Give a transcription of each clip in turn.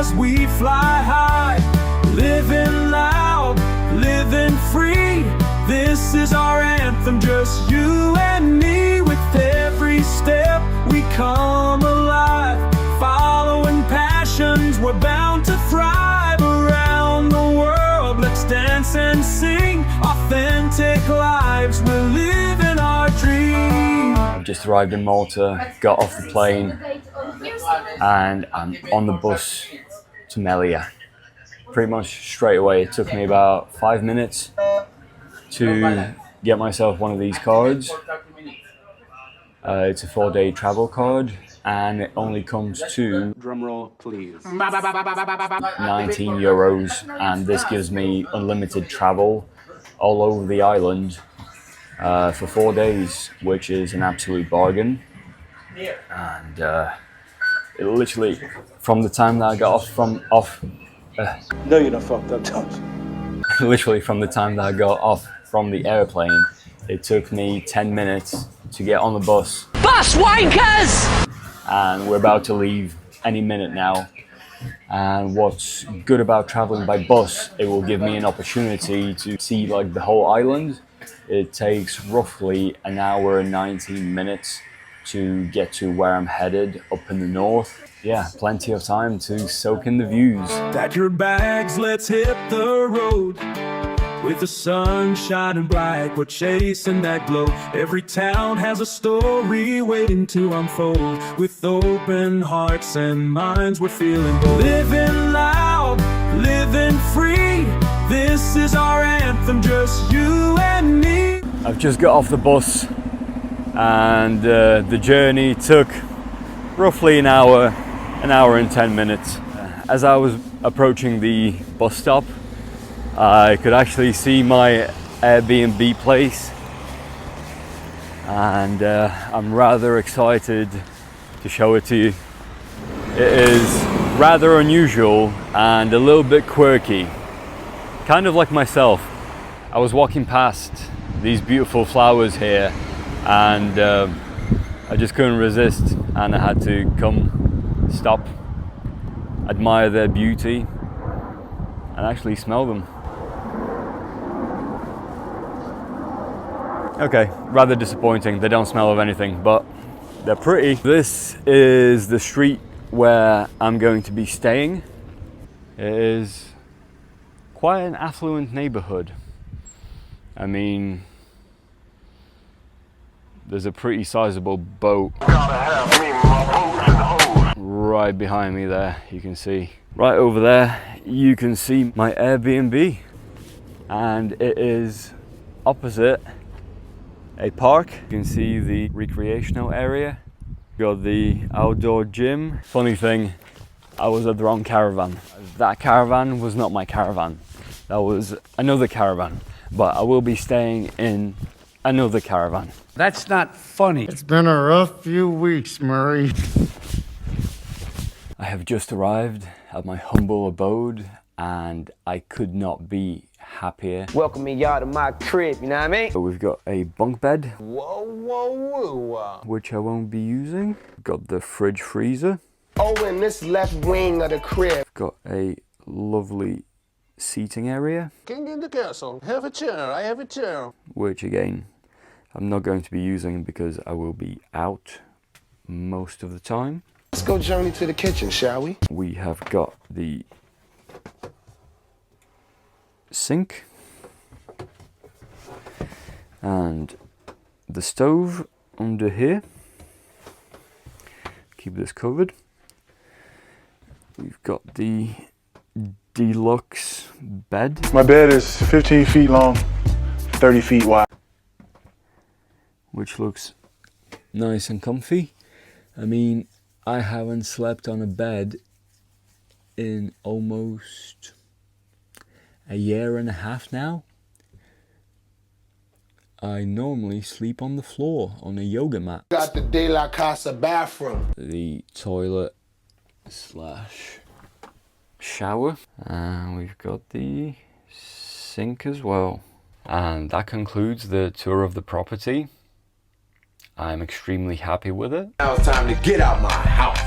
as we fly high, living loud, living free. This is our anthem, just you and me. With every step we come alive, following passions, we're bound to thrive. Around the world, let's dance and sing authentic lives, we're living our dream. I've just arrived in Malta, got off the plane, and I'm on the bus to Mellieha. Pretty much straight away. It took me about 5 minutes to get myself one of these cards. It's a 4-day travel card, and it only comes to, drumroll please, 19 euros, and this gives me unlimited travel all over the island for 4 days, which is an absolute bargain. And it literally, from the time that I got no, you done fucked up, don't you? literally from the time that I got off from the airplane, it took me 10 minutes to get on the bus. Bus wankers! And we're about to leave any minute now. And what's good about traveling by bus, it will give me an opportunity to see like the whole island. It takes roughly an hour and 19 minutes to get to where I'm headed up in the north. Yeah, plenty of time to soak in the views. Pack your bags, let's hit the road. With the sun shining bright, we're chasing that glow. Every town has a story waiting to unfold. With open hearts and minds, we're feeling bold. Living loud, living free. This is our anthem, just you and me. I've just got off the bus, and the journey took roughly an hour and 10 minutes. As I was approaching the bus stop, I could actually see my Airbnb place, and I'm rather excited to show it to you. It is rather unusual and a little bit quirky, kind of like myself. I was walking past these beautiful flowers here, and I just couldn't resist, and I had to come, stop, admire their beauty, and actually smell them. Okay, rather disappointing. They don't smell of anything, but they're pretty. This is the street where I'm going to be staying. It is quite an affluent neighborhood. I mean, there's a pretty sizable boat right behind me there, you can see. Right over there, you can see my Airbnb, and it is opposite a park. You can see the recreational area. Got the outdoor gym. Funny thing, I was at the wrong caravan. That caravan was not my caravan. That was another caravan, but I will be staying in another caravan. That's not funny. It's been a rough few weeks, Murray. I have just arrived at my humble abode, and I could not be happier. Welcoming y'all to my crib, you know what I mean? So we've got a bunk bed, Whoa, whoa, whoa. which I won't be using. Got the fridge freezer. Oh, in this left wing of the crib. Got a lovely seating area, King in the castle. Have a chair. I have a chair. which again, I'm not going to be using because I will be out most of the time. Let's go journey to the kitchen, shall we? We have got the sink and the stove under here. Keep this covered. We've got the deluxe bed. My bed is 15 feet long, 30 feet wide. Which looks nice and comfy. I mean, I haven't slept on a bed in almost a year and a half now. I normally sleep on the floor on a yoga mat. Got the De La Casa bathroom. The toilet slash shower, and we've got the sink as well. And that concludes the tour of the property. I'm extremely happy with it. Now it's time to get out my house.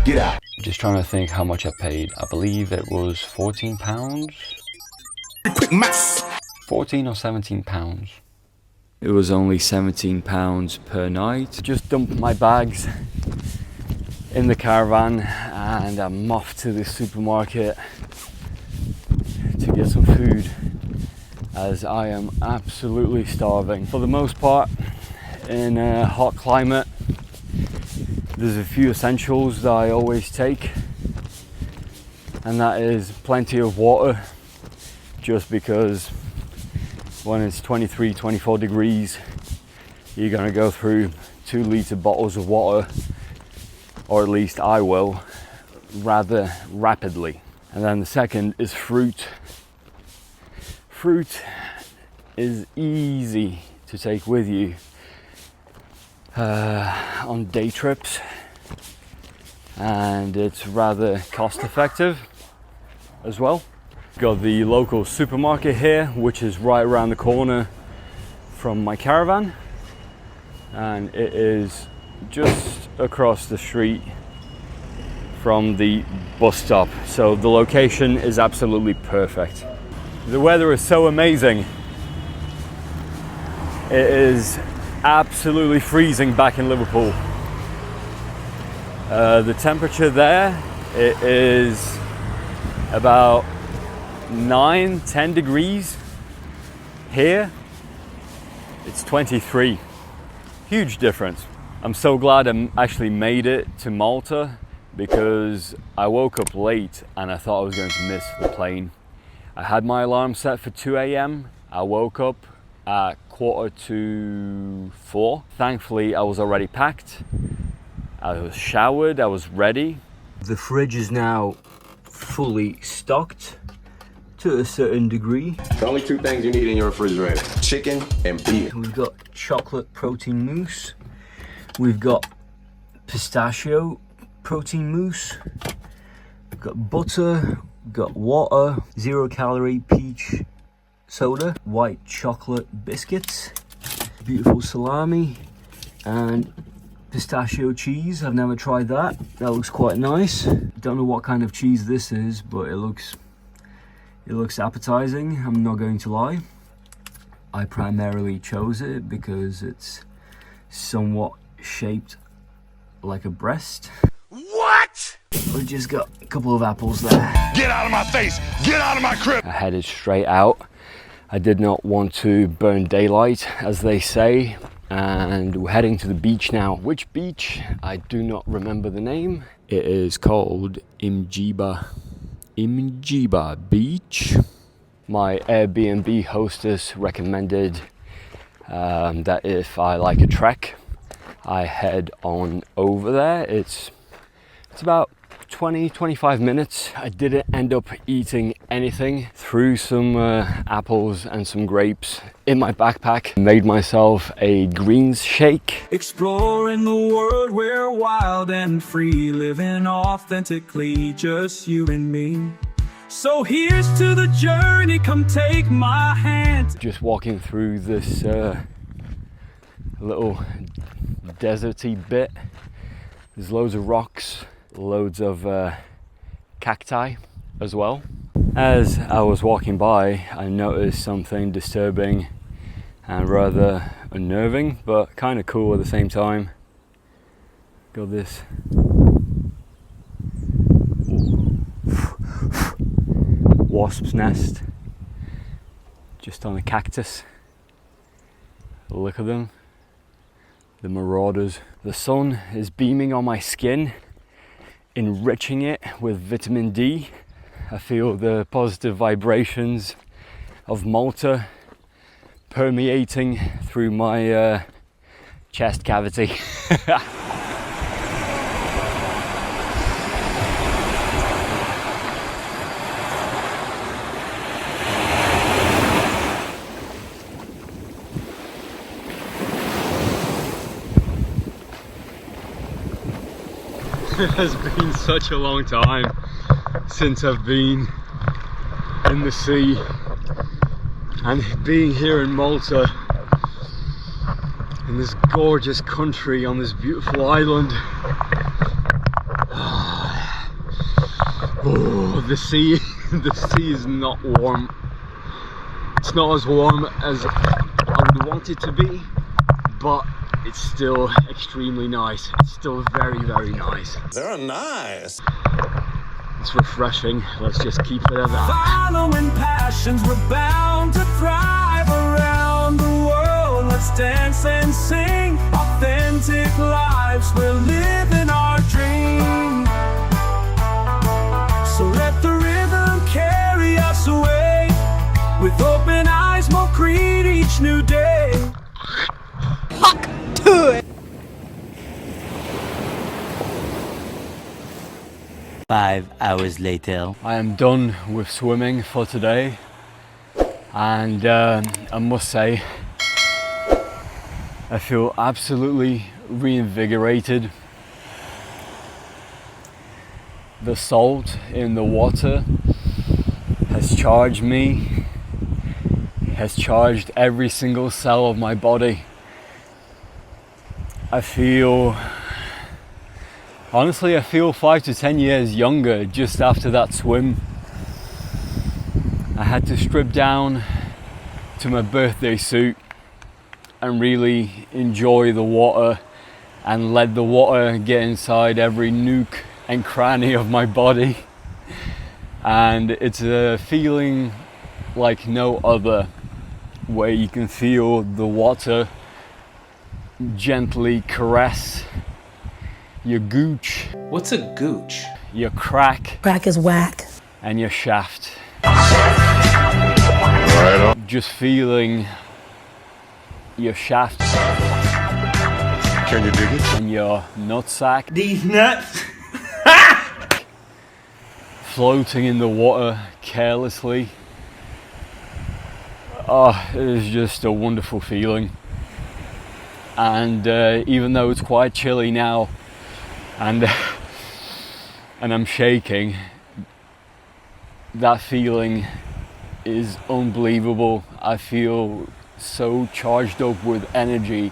Get out. Just trying to think how much I paid. I believe it was £14. Quick maths. 14 or 17 pounds. It was only £17 per night. Just dumped my bags in the caravan and I'm off to the supermarket to get some food, as I am absolutely starving. For the most part, in a hot climate, there's a few essentials that I always take, and that is plenty of water, just because when it's 23, 24 degrees, you're gonna go through 2-litre bottles of water, or at least I will, rather rapidly. And then the second is fruit. Fruit is easy to take with you on day trips, and it's rather cost effective as well. Got the local supermarket here, which is right around the corner from my caravan, and it is just across the street from the bus stop, so the location is absolutely perfect. The weather is so amazing. It is absolutely freezing back in Liverpool. The temperature there, it is about 9-10 degrees. Here it's 23. Huge difference. I'm so glad I actually made it to Malta, because I woke up late and I thought I was going to miss the plane. I had my alarm set for 2 a.m. I woke up at 3:45. Thankfully, I was already packed. I was showered, I was ready. The fridge is now fully stocked to a certain degree. The only two things you need in your refrigerator: chicken and beer. We've got chocolate protein mousse. We've got pistachio protein mousse. We've got butter, we've got water, 0-calorie peach soda, white chocolate biscuits, beautiful salami, and pistachio cheese. I've never tried that. That looks quite nice. Don't know what kind of cheese this is, but it looks appetizing, I'm not going to lie. I primarily chose it because it's somewhat shaped like a breast. What? We just got a couple of apples there. Get out of my face! Get out of my crib! I headed straight out. I did not want to burn daylight, as they say, and we're heading to the beach now. Which beach? I do not remember the name. It is called Imjiba Beach. My Airbnb hostess recommended that if I like a trek, I head on over there. It's about 20-25 minutes. I didn't end up eating anything. Threw some apples and some grapes in my backpack. Made myself a greens shake. Exploring the world, we're wild and free, living authentically, just you and me. So here's to the journey, come take my hand. Just walking through this little deserty bit. There's loads of rocks, loads of cacti as well. As I was walking by, I noticed something disturbing and rather unnerving, but kind of cool at the same time. Got this wasp's nest just on a cactus. Look at them, the marauders. The sun is beaming on my skin, enriching it with vitamin D. I feel the positive vibrations of Malta permeating through my chest cavity. It has been such a long time since I've been in the sea, and being here in Malta, in this gorgeous country on this beautiful island, Oh, the sea is not warm. It's not as warm as I would want it to be, but it's still extremely nice. It's still very, very nice. They're nice. It's refreshing. Let's just keep it at that. Following passions, we're bound to thrive around the world. Let's dance and sing authentic lives. We're living our dream. So let the rhythm carry us away. With open eyes, we'll greet each new day. 5 hours later. I am done with swimming for today, and I must say I feel absolutely reinvigorated. The salt in the water has charged me, has charged every single cell of my body. Honestly, I feel 5 to 10 years younger just after that swim. I had to strip down to my birthday suit and really enjoy the water and let the water get inside every nook and cranny of my body. And it's a feeling like no other, where you can feel the water gently caress your gooch. What's a gooch? Your crack. Crack is whack. And your shaft. Just feeling your shaft. Can you dig it? And your nutsack. These nuts. Floating in the water carelessly. Oh, it is just a wonderful feeling. And even though it's quite chilly now, and I'm shaking, that feeling is unbelievable. I feel so charged up with energy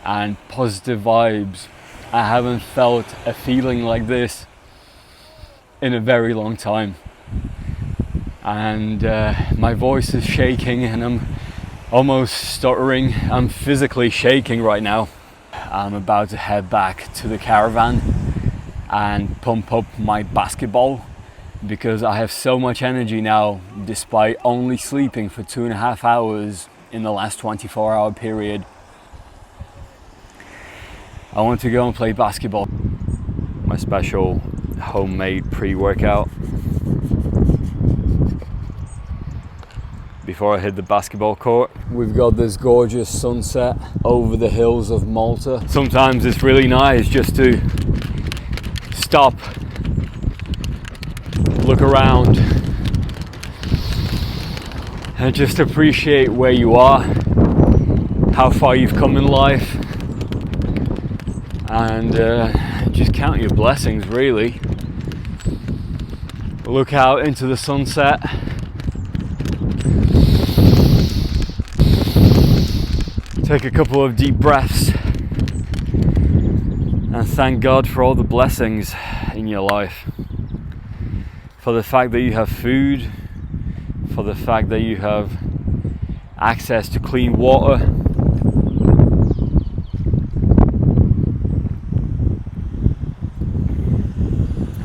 and positive vibes. I haven't felt a feeling like this in a very long time, and my voice is shaking and I'm almost stuttering. I'm physically shaking right now. I'm about to head back to the caravan and pump up my basketball, because I have so much energy now despite only sleeping for 2.5 hours in the last 24-hour period. I want to go and play basketball. My special homemade pre-workout before I hit the basketball court. We've got this gorgeous sunset over the hills of Malta. Sometimes it's really nice just to stop, look around, and just appreciate where you are, how far you've come in life, and just count your blessings, really. Look out into the sunset. Take a couple of deep breaths and thank God for all the blessings in your life. For the fact that you have food, for the fact that you have access to clean water,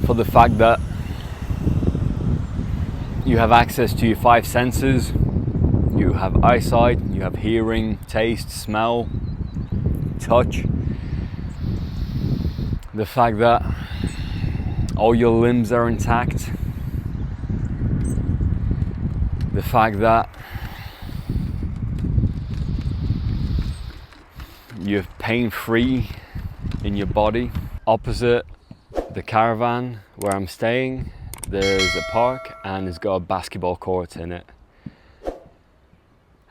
for the fact that you have access to your 5 senses. You have eyesight, you have hearing, taste, smell, touch. The fact that all your limbs are intact. The fact that you're pain-free in your body. Opposite the caravan where I'm staying, there's a park and it's got a basketball court in it.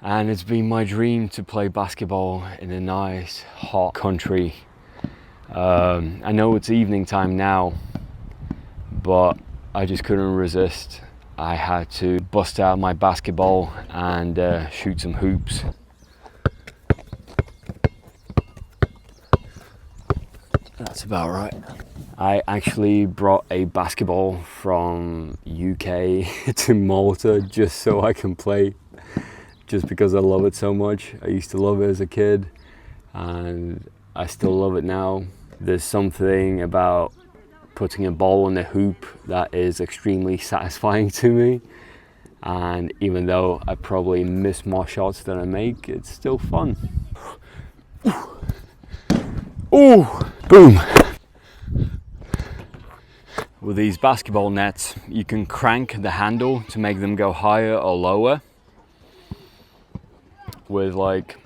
And it's been my dream to play basketball in a nice, hot country. I know it's evening time now, but I just couldn't resist. I had to bust out my basketball and shoot some hoops. That's about right. I actually brought a basketball from UK to Malta just so I can play, just because I love it so much. I used to love it as a kid and I still love it now. There's something about putting a ball in the hoop that is extremely satisfying to me, and even though I probably miss more shots than I make, it's still fun. Oh, boom. With these basketball nets, you can crank the handle to make them go higher or lower. With like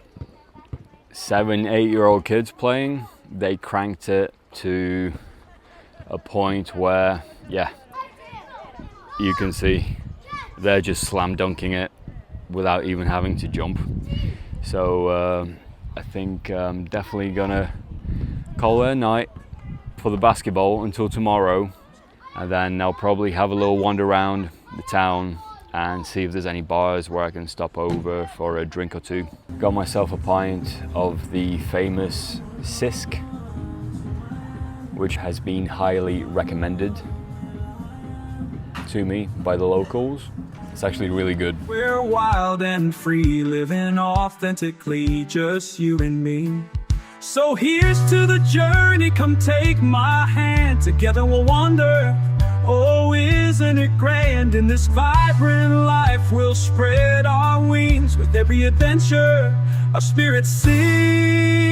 7-8-year-old kids playing, they cranked it to a point where, yeah, you can see they're just slam dunking it without even having to jump. So I think I'm definitely gonna call it a night for the basketball until tomorrow, and then I'll probably have a little wander around the town and see if there's any bars where I can stop over for a drink or two. Got myself a pint of the famous Sisk, which has been highly recommended to me by the locals. It's actually really good. We're wild and free, living authentically, just you and me. So here's to the journey, come take my hand, together we'll wander. Oh, isn't it grand? In this vibrant life we'll spread our wings. With every adventure our spirits sing.